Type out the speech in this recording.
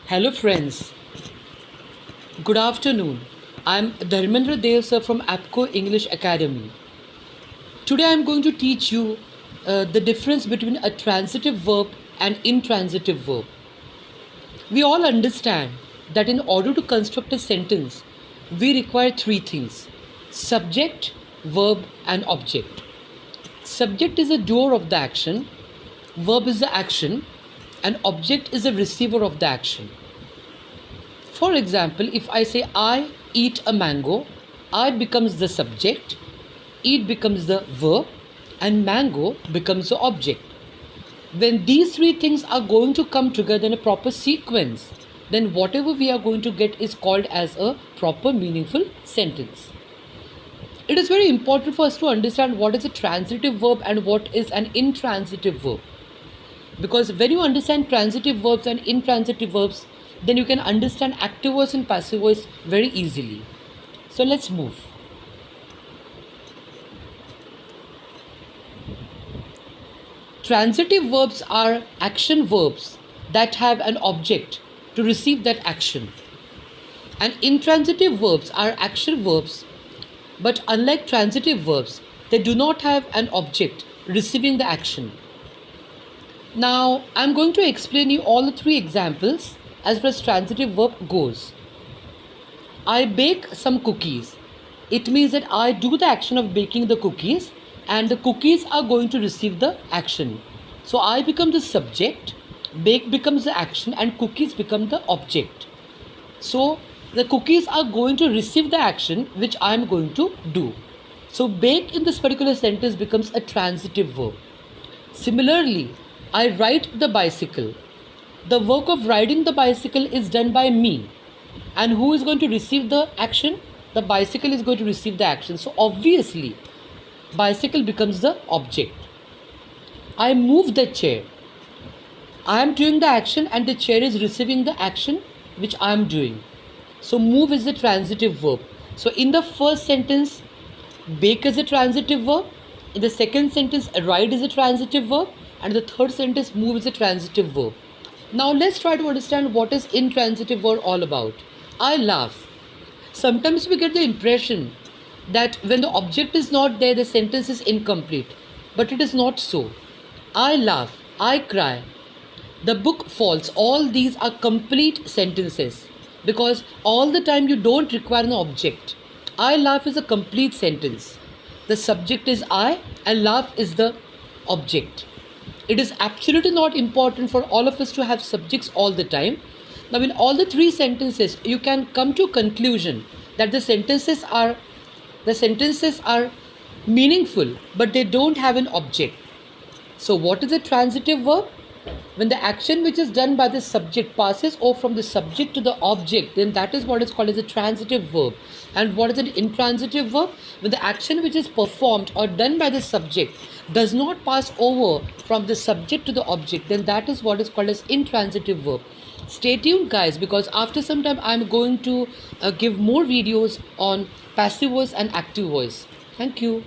Hello friends, good afternoon. I'm Dharmendra Dev sir from APCO English Academy. Today I'm going to teach you the difference between a transitive verb and intransitive verb. We all understand that in order to construct a sentence, we require three things: subject, verb and object. Subject is the doer of the action, verb is the action, and object is the receiver of the action. For example, if I say I eat a mango, I becomes the subject, eat becomes the verb, and mango becomes the object. When these three things are going to come together in a proper sequence, then whatever we are going to get is called as a proper meaningful sentence. It is very important for us to understand what is a transitive verb and what is an intransitive verb. Because when you understand transitive verbs and intransitive verbs, then you can understand active voice and passive voice very easily. So let's move. Transitive verbs are action verbs that have an object to receive that action. And intransitive verbs are action verbs, but unlike transitive verbs, they do not have an object receiving the action. Now, I'm going to explain you all the three examples as far as transitive verb goes. I bake some cookies. It means that I do the action of baking the cookies and the cookies are going to receive the action. So I become the subject, bake becomes the action and cookies become the object. So the cookies are going to receive the action which I am going to do. So bake in this particular sentence becomes a transitive verb. Similarly, I ride the bicycle. The work of riding the bicycle is done by me. And who is going to receive the action? The bicycle is going to receive the action. So obviously, bicycle becomes the object. I move the chair. I am doing the action and the chair is receiving the action which I am doing. So move is the transitive verb. So in the first sentence, bake is a transitive verb. In the second sentence, ride is a transitive verb. And the third sentence, move is a transitive verb. Now let's try to understand what is intransitive verb all about. I laugh. Sometimes we get the impression that when the object is not there, the sentence is incomplete. But it is not so. I laugh. I cry. The book falls. All these are complete sentences because all the time you don't require an object. I laugh is a complete sentence. The subject is I and laugh is the object. It is absolutely not important for all of us to have subjects all the time. Now in all the three sentences, you can come to a conclusion that the sentences are meaningful, but they don't have an object. So what is a transitive verb? When the action which is done by the subject passes over from the subject to the object, then that is what is called as a transitive verb. And what is an intransitive verb? When the action which is performed or done by the subject does not pass over from the subject to the object, then that is what is called as intransitive verb. Stay tuned guys, because after some time I am going to give more videos on passive voice and active voice. Thank you.